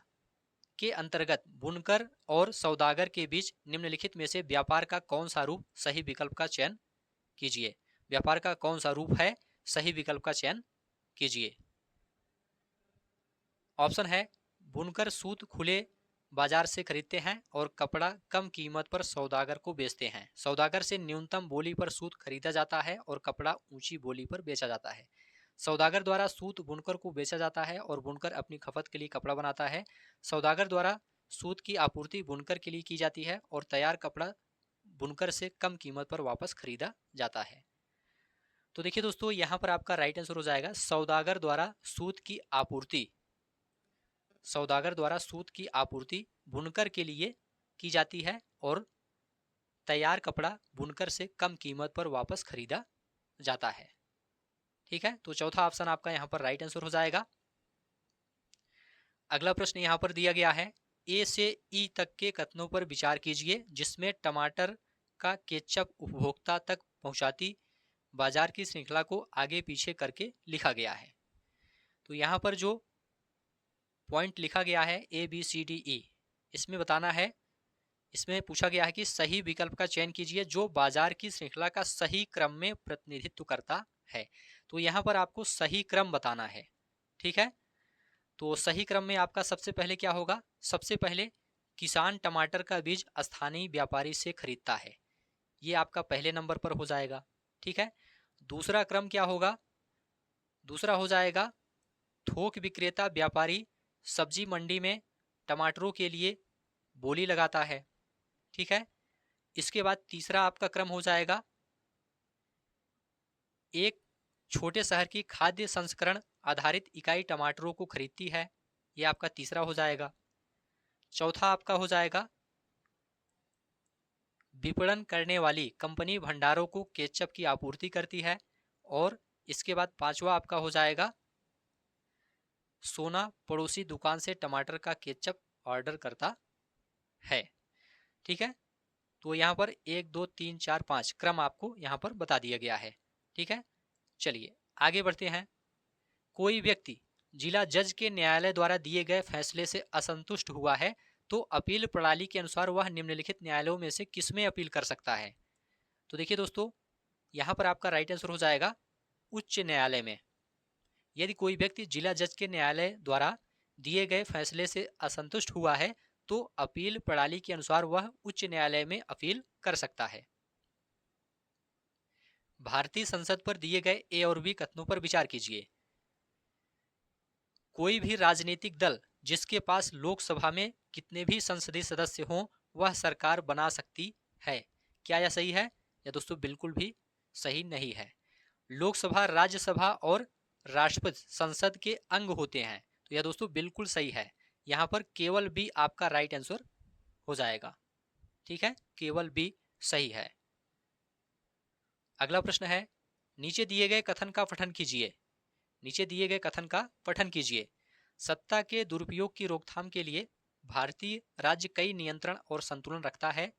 के अंतर्गत बुनकर और सौदागर के बीच निम्नलिखित में से व्यापार का कौन सा रूप सही विकल्प का चयन कीजिए। व्यापार का कौन सा रूप है, सही विकल्प का चयन कीजिए। ऑप्शन है, बुनकर सूत खुले बाजार से खरीदते हैं और कपड़ा कम कीमत पर सौदागर को बेचते हैं। सौदागर से न्यूनतम बोली पर सूत खरीदा जाता है और कपड़ा ऊंची बोली पर बेचा जाता है। सौदागर द्वारा सूत बुनकर को बेचा जाता है और बुनकर अपनी खपत के लिए कपड़ा बनाता है। सौदागर द्वारा सूत की आपूर्ति बुनकर के लिए की जाती है और तैयार कपड़ा बुनकर से कम कीमत पर वापस खरीदा जाता है। तो देखिए दोस्तों, यहाँ पर आपका राइट आंसर हो जाएगा सौदागर द्वारा सूत की आपूर्ति। सौदागर द्वारा सूत की आपूर्ति बुनकर के लिए की जाती है और तैयार कपड़ा बुनकर से कम कीमत पर वापस खरीदा जाता है। ठीक है, तो चौथा ऑप्शन आपका यहाँ पर राइट आंसर हो जाएगा। अगला प्रश्न यहाँ पर दिया गया है, ए से ई तक के कथनों पर विचार कीजिए जिसमें टमाटर का केचप उपभोक्ता तक पहुंचाती बाजार की श्रृंखला को आगे पीछे करके लिखा गया है। तो यहाँ पर जो पॉइंट लिखा गया है ABCDE, इसमें बताना है, इसमें पूछा गया है कि सही विकल्प का चयन कीजिए जो बाजार की श्रृंखला का सही क्रम में प्रतिनिधित्व करता है। तो यहाँ पर आपको सही क्रम बताना है। ठीक है, तो सही क्रम में आपका सबसे पहले क्या होगा, सबसे पहले किसान टमाटर का बीज स्थानीय व्यापारी से खरीदता है, ये आपका पहले नंबर पर हो जाएगा। ठीक है, दूसरा क्रम क्या होगा, दूसरा हो जाएगा थोक विक्रेता व्यापारी सब्जी मंडी में टमाटरों के लिए बोली लगाता है। ठीक है, इसके बाद तीसरा आपका क्रम हो जाएगा एक छोटे शहर की खाद्य संस्करण आधारित इकाई टमाटरों को खरीदती है, ये आपका तीसरा हो जाएगा। चौथा आपका हो जाएगा विपणन करने वाली कंपनी भंडारों को केचप की आपूर्ति करती है। और इसके बाद पांचवा आपका हो जाएगा सोना पड़ोसी दुकान से टमाटर का केचप ऑर्डर करता है। ठीक है, तो यहाँ पर 1 2 3 4 5 क्रम आपको यहाँ पर बता दिया गया है। ठीक है, चलिए आगे बढ़ते हैं। कोई व्यक्ति जिला जज के न्यायालय द्वारा दिए गए फैसले से असंतुष्ट हुआ है तो अपील प्रणाली के अनुसार वह निम्नलिखित न्यायालयों में से किसमें अपील कर सकता है। तो देखिए दोस्तों, यहाँ पर आपका राइट आंसर हो जाएगा उच्च न्यायालय में। यदि कोई व्यक्ति जिला जज के न्यायालय द्वारा दिए गए फैसले से असंतुष्ट हुआ है तो अपील प्रणाली के अनुसार वह उच्च न्यायालय में अपील कर सकता है। भारतीय संसद पर दिए गए ए और बी कथनों पर विचार कीजिए। कोई भी राजनीतिक दल जिसके पास लोकसभा में कितने भी संसदीय सदस्य हों वह सरकार बना सकती है, क्या यह सही है? या दोस्तों बिल्कुल भी सही नहीं है। लोकसभा, राज्यसभा और राष्ट्रपति संसद के अंग होते हैं, तो यह दोस्तों बिल्कुल सही है। यहाँ पर केवल बी आपका राइट आंसर हो जाएगा। ठीक है, केवल बी सही है। अगला प्रश्न है, नीचे दिए गए कथन का पठन कीजिए। नीचे दिए गए कथन का पठन कीजिए। सत्ता के दुरुपयोग की रोकथाम के लिए भारतीय राज्य कई नियंत्रण और संतुलन रखता है।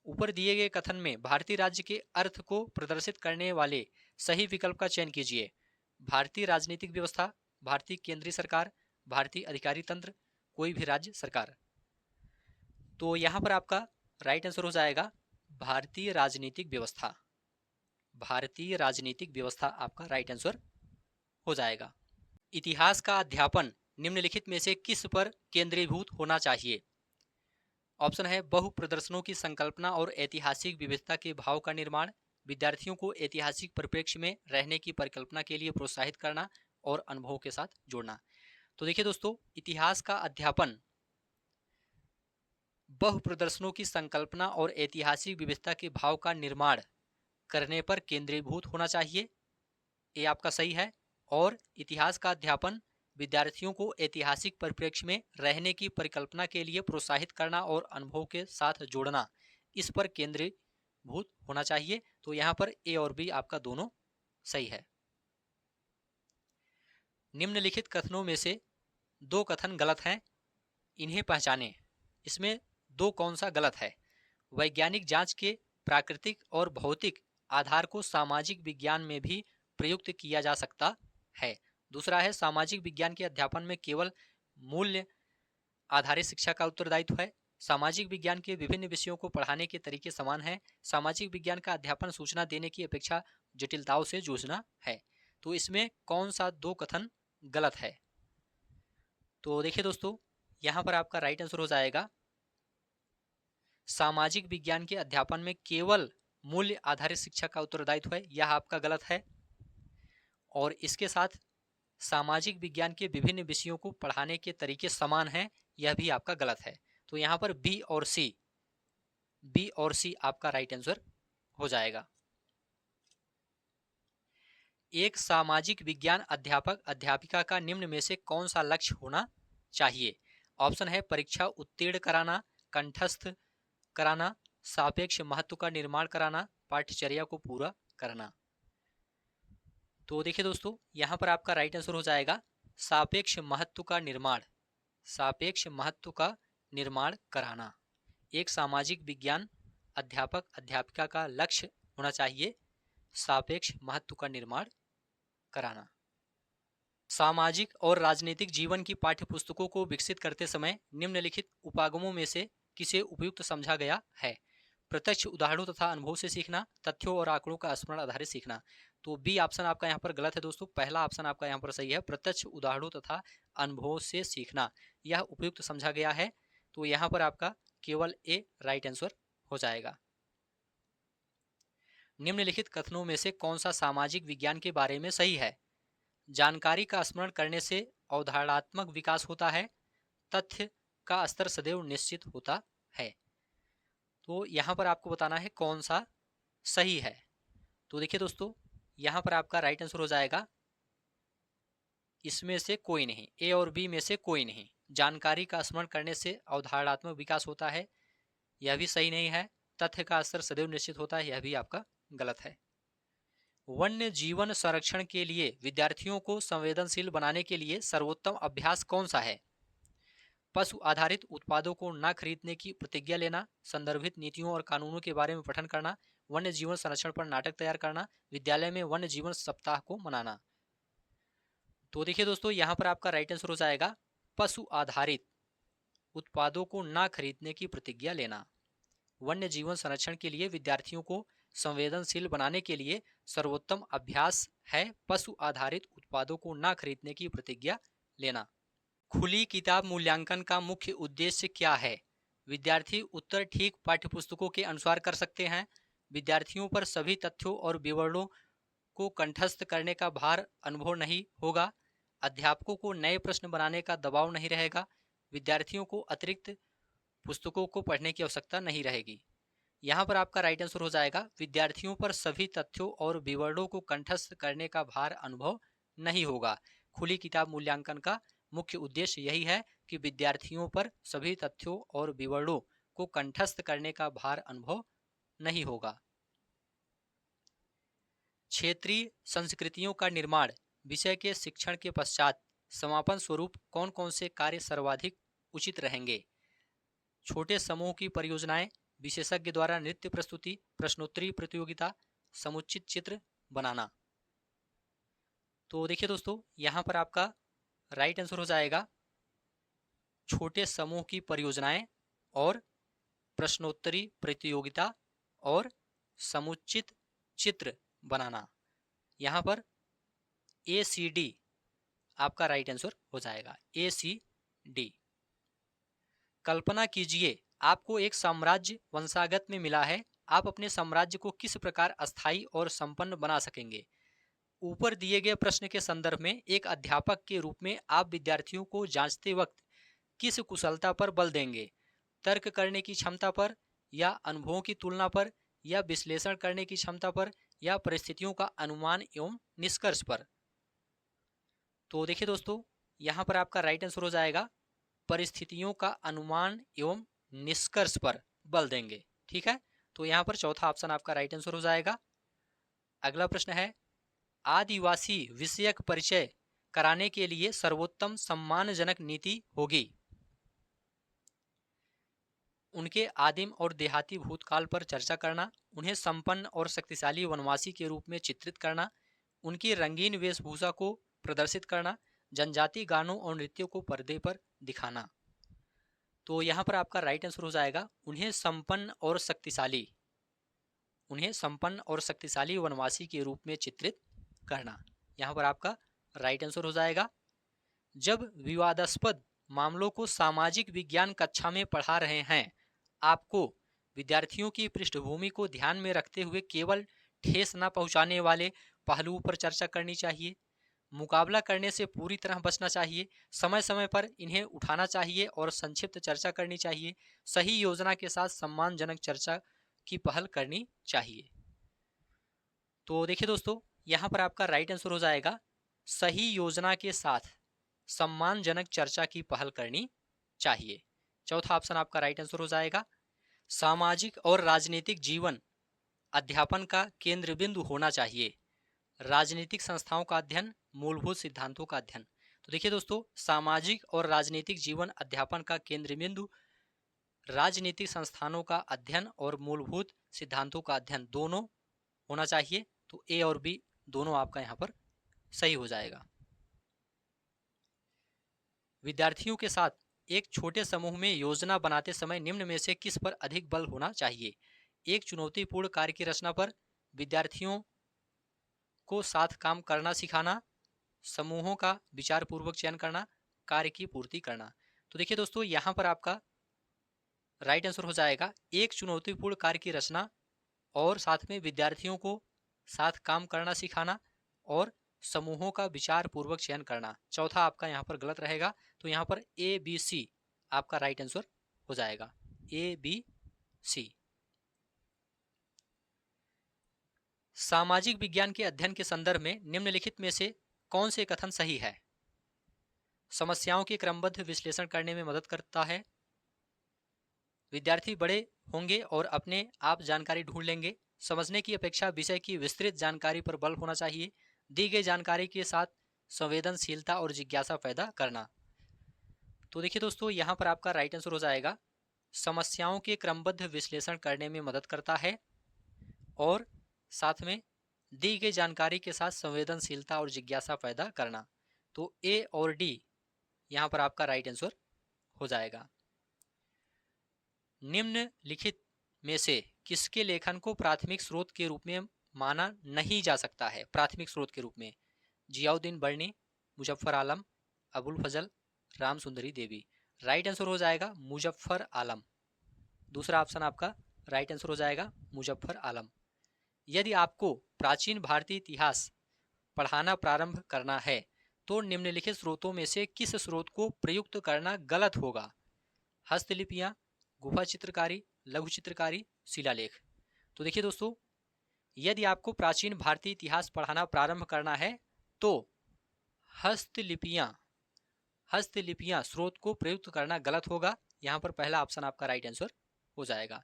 ऊपर दिए गए कथन में भारतीय राज्य के अर्थ को प्रदर्शित करने वाले सही विकल्प का चयन कीजिए। भारतीय राजनीतिक व्यवस्था, भारतीय केंद्रीय सरकार, भारतीय अधिकारी तंत्र, कोई भी राज्य सरकार। तो यहाँ पर आपका राइट आंसर हो जाएगा भारतीय राजनीतिक व्यवस्था। भारतीय राजनीतिक व्यवस्था आपका राइट आंसर हो जाएगा। इतिहास का अध्यापन निम्नलिखित में से किस पर केंद्रीभूत होना चाहिए। ऑप्शन है बहु प्रदर्शनों की संकल्पना और ऐतिहासिक विविधता के भाव का निर्माण, विद्यार्थियों को ऐतिहासिक परिप्रेक्ष्य में रहने की परिकल्पना के लिए प्रोत्साहित करना और अनुभवों के साथ जोड़ना। तो देखिए दोस्तों, इतिहास का अध्यापन बहु प्रदर्शनों की संकल्पना और ऐतिहासिक विविधता के भाव का निर्माण करने पर केंद्रीभूत होना चाहिए, ये आपका सही है। और इतिहास का अध्यापन विद्यार्थियों को ऐतिहासिक परिप्रेक्ष्य में रहने की परिकल्पना के लिए प्रोत्साहित करना और अनुभव के साथ जोड़ना, इस पर केंद्रीभूत होना चाहिए। तो यहाँ पर ए और बी आपका दोनों सही है। निम्नलिखित कथनों में से दो कथन गलत हैं, इन्हें पहचानें। इसमें दो कौन सा गलत है? वैज्ञानिक जांच के प्राकृतिक और भौतिक आधार को सामाजिक विज्ञान में भी प्रयुक्त किया जा सकता है। दूसरा है सामाजिक विज्ञान के अध्यापन में केवल मूल्य आधारित शिक्षा का उत्तरदायित्व है। सामाजिक विज्ञान के विभिन्न विषयों को पढ़ाने के तरीके समान हैं। सामाजिक विज्ञान का अध्यापन सूचना देने की अपेक्षा जटिलताओं से जूझना है। तो इसमें कौन सा दो कथन गलत है? तो देखिए दोस्तों, यहाँ पर आपका राइट आंसर हो जाएगा सामाजिक विज्ञान के अध्यापन में केवल मूल्य आधारित शिक्षा का उत्तरदायित्व है, यह आपका गलत है। और इसके साथ सामाजिक विज्ञान के विभिन्न विषयों को पढ़ाने के तरीके समान हैं, यह भी आपका गलत है। तो यहाँ पर बी और सी आपका राइट आंसर हो जाएगा। एक सामाजिक विज्ञान अध्यापक अध्यापिका का निम्न में से कौन सा लक्ष्य होना चाहिए? ऑप्शन है परीक्षा उत्तीर्ण कराना, कंठस्थ कराना, सापेक्ष महत्व का निर्माण कराना, पाठ्यचर्या को पूरा करना। तो देखिए दोस्तों, यहाँ पर आपका राइट आंसर हो जाएगा सापेक्ष महत्व का निर्माण। सापेक्ष महत्व का निर्माण कराना एक सामाजिक विज्ञान अध्यापक अध्यापिका का लक्ष्य होना चाहिए, सापेक्ष महत्व का निर्माण कराना। सामाजिक और राजनीतिक जीवन की पाठ्य पुस्तकों को विकसित करते समय निम्नलिखित उपागमों में से किसे उपयुक्त समझा गया है? प्रत्यक्ष उदाहरणों तथा अनुभव से सीखना, तथ्यों और आंकड़ों का स्मरण आधारित सीखना। तो बी ऑप्शन आपका यहाँ पर गलत है दोस्तों। पहला ऑप्शन आपका यहाँ पर सही है, प्रत्यक्ष उदाहरणों तथा अनुभव से सीखना यह उपयुक्त समझा गया है। तो यहाँ पर आपका केवल ए राइट आंसर हो जाएगा। निम्नलिखित कथनों में से कौन सा सामाजिक विज्ञान के बारे में सही है? जानकारी का स्मरण करने से अवधारणात्मक विकास होता है, तथ्य का स्तर सदैव निश्चित होता है। तो यहाँ पर आपको बताना है कौन सा सही है। तो देखिए दोस्तों, यहाँ पर आपका राइट आंसर हो जाएगा इसमें से कोई नहीं, ए और बी में से कोई नहीं। जानकारी का स्मरण करने से अवधारणात्मक विकास होता है, यह भी सही नहीं है। तथ्य का स्तर सदैव निश्चित होता है, यह भी आपका गलत है। वन्य जीवन संरक्षण के लिए विद्यार्थियों को संवेदनशील बनाने के लिए सर्वोत्तम अभ्यास कौन सा है? पशु आधारित उत्पादों को न खरीदने की प्रतिज्ञा लेना, संदर्भित नीतियों और कानूनों के बारे में पठन करना, वन्य जीवन संरक्षण पर नाटक तैयार करना, विद्यालय में वन्य जीवन सप्ताह को मनाना। तो देखिए दोस्तों, यहाँ पर आपका राइट आंसर हो जाएगा पशु आधारित उत्पादों को न खरीदने की प्रतिज्ञा लेना। वन्य जीवन संरक्षण के लिए विद्यार्थियों को संवेदनशील बनाने के लिए सर्वोत्तम अभ्यास है पशु आधारित उत्पादों को न खरीदने की प्रतिज्ञा लेना। खुली किताब मूल्यांकन का मुख्य उद्देश्य क्या है? विद्यार्थी उत्तर ठीक पाठ्यपुस्तकों के अनुसार कर सकते हैं, विद्यार्थियों पर सभी तथ्यों और विवरणों को कंठस्थ करने का भार अनुभव नहीं होगा, अध्यापकों को नए प्रश्न बनाने का दबाव नहीं रहेगा, विद्यार्थियों को अतिरिक्त पुस्तकों को पढ़ने की आवश्यकता नहीं रहेगी। यहाँ पर आपका राइट आंसर हो जाएगा विद्यार्थियों पर सभी तथ्यों और विवरणों को कंठस्थ करने का भार अनुभव नहीं होगा। खुली किताब मूल्यांकन का मुख्य उद्देश्य यही है कि विद्यार्थियों पर सभी तथ्यों और विवरणों को कंठस्थ करने का भार अनुभव नहीं होगा। क्षेत्रीय संस्कृतियों का निर्माण विषय के शिक्षण के पश्चात समापन स्वरूप कौन कौन से कार्य सर्वाधिक उचित रहेंगे? छोटे समूह की परियोजनाएं, विशेषज्ञ द्वारा नृत्य प्रस्तुति, प्रश्नोत्तरी प्रतियोगिता, समुचित चित्र बनाना। तो देखिए दोस्तों, यहाँ पर आपका राइट आंसर हो जाएगा छोटे समूह की परियोजनाएं और प्रश्नोत्तरी प्रतियोगिता और समुचित चित्र बनाना। यहाँ पर ACD आपका राइट आंसर हो जाएगा, ACD। कल्पना कीजिए आपको एक साम्राज्य वंशागत में मिला है, आप अपने साम्राज्य को किस प्रकार अस्थायी और संपन्न बना सकेंगे? ऊपर दिए गए प्रश्न के संदर्भ में एक अध्यापक के रूप में आप विद्यार्थियों को जांचते वक्त किस कुशलता पर बल देंगे? तर्क करने की क्षमता पर, या अनुभवों की तुलना पर, या विश्लेषण करने की क्षमता पर, या परिस्थितियों का अनुमान एवं निष्कर्ष पर? तो देखिए दोस्तों, यहाँ पर आपका राइट आंसर हो जाएगा परिस्थितियों का अनुमान एवं निष्कर्ष पर बल देंगे। ठीक है, तो यहाँ पर चौथा ऑप्शन आपका राइट आंसर हो जाएगा। अगला प्रश्न है, आदिवासी विषयक परिचय कराने के लिए सर्वोत्तम सम्मानजनक नीति होगी। उनके आदिम और देहाती भूतकाल पर चर्चा करना, उन्हें संपन्न और शक्तिशाली वनवासी के रूप में चित्रित करना, उनकी रंगीन वेशभूषा को प्रदर्शित करना, जनजातीय गानों और नृत्यों को पर्दे पर दिखाना। तो यहाँ पर आपका राइट आंसर हो जाएगा उन्हें संपन्न और शक्तिशाली, उन्हें संपन्न और शक्तिशाली वनवासी के रूप में चित्रित करना। यहाँ पर आपका राइट आंसर हो जाएगा। जब विवादास्पद मामलों को सामाजिक विज्ञान कक्षा में पढ़ा रहे हैं, आपको विद्यार्थियों की पृष्ठभूमि को ध्यान में रखते हुए केवल ठेस न पहुंचाने वाले पहलुओं पर चर्चा करनी चाहिए। मुकाबला करने से पूरी तरह बचना चाहिए। समय समय पर इन्हें उठाना चाहिए और संक्षिप्त चर्चा करनी चाहिए। सही योजना के साथ सम्मानजनक चर्चा की पहल करनी चाहिए। तो देखिए दोस्तों, यहाँ पर आपका राइट आंसर हो जाएगा सही योजना के साथ सम्मानजनक चर्चा की पहल करनी चाहिए। चौथा ऑप्शन आपका राइट आंसर हो जाएगा सामाजिक और राजनीतिक जीवन अध्यापन का केंद्र बिंदु होना चाहिए। राजनीतिक संस्थाओं का अध्ययन, मूलभूत सिद्धांतों का अध्ययन। तो देखिए दोस्तों, सामाजिक और राजनीतिक जीवन अध्यापन का केंद्र बिंदु राजनीतिक संस्थानों का अध्ययन और मूलभूत सिद्धांतों का अध्ययन दोनों होना चाहिए। तो ए और बी दोनों आपका यहाँ पर सही हो जाएगा। विद्यार्थियों के साथ एक छोटे समूह में योजना बनाते समय निम्न में से किस पर अधिक बल होना चाहिए? एक चुनौतीपूर्ण कार्य की रचना पर, विद्यार्थियों को साथ काम करना सिखाना, समूहों का विचार पूर्वक चयन करना, कार्य की पूर्ति करना। तो देखिए दोस्तों, यहाँ पर आपका राइट आंसर हो जाएगा एक चुनौतीपूर्ण कार्य की रचना और साथ में विद्यार्थियों को साथ काम करना सिखाना और समूहों का विचार पूर्वक चयन करना। चौथा आपका यहाँ पर गलत रहेगा। तो यहाँ पर ए बी सी आपका राइट आंसर हो जाएगा, ए बी सी। सामाजिक विज्ञान के अध्ययन के संदर्भ में निम्नलिखित में से कौन से कथन सही है? समस्याओं के क्रमबद्ध विश्लेषण करने में मदद करता है, विद्यार्थी बड़े होंगे और अपने आप जानकारी ढूंढ लेंगे, समझने की अपेक्षा विषय की विस्तृत जानकारी पर बल होना चाहिए, दी गई जानकारी के साथ संवेदनशीलता और जिज्ञासा पैदा करना। तो देखिए दोस्तों, यहाँ पर आपका राइट आंसर हो जाएगा समस्याओं के क्रमबद्ध विश्लेषण करने में मदद करता है और साथ में दी गई जानकारी के साथ संवेदनशीलता और जिज्ञासा पैदा करना। तो ए और डी यहाँ पर आपका राइट आंसर हो जाएगा। निम्नलिखित में से किसके लेखन को प्राथमिक स्रोत के रूप में माना नहीं जा सकता है? प्राथमिक स्रोत के रूप में जियाउद्दीन बर्नी, मुजफ्फर आलम, अबुल फजल, राम सुंदरी देवी। राइट आंसर हो जाएगा मुजफ्फर आलम। दूसरा ऑप्शन आपका राइट आंसर हो जाएगा मुजफ्फर आलम। यदि आपको प्राचीन भारतीय इतिहास पढ़ाना प्रारंभ करना है तो निम्नलिखित स्रोतों में से किस स्रोत को प्रयुक्त करना गलत होगा? हस्तलिपियां, गुफा चित्रकारी, लघु चित्रकारी, शिलालेख। तो देखिए दोस्तों, यदि आपको प्राचीन भारतीय इतिहास पढ़ाना प्रारंभ करना है तो हस्तलिपियां स्रोत को प्रयुक्त करना गलत होगा। यहाँ पर पहला ऑप्शन आपका राइट आंसर हो जाएगा।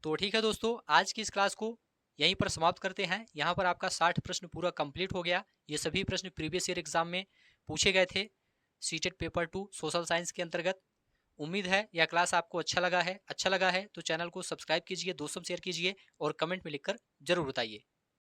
तो ठीक है दोस्तों, आज की इस क्लास को यहीं पर समाप्त करते हैं। यहाँ पर आपका 60 प्रश्न पूरा कंप्लीट हो गया। ये सभी प्रश्न प्रीवियस ईयर एग्जाम में पूछे गए थे सीटेट पेपर 2 सोशल साइंस के अंतर्गत। उम्मीद है यह क्लास आपको अच्छा लगा है तो चैनल को सब्सक्राइब कीजिए, दोस्तों शेयर कीजिए और कमेंट में लिखकर जरूर बताइए।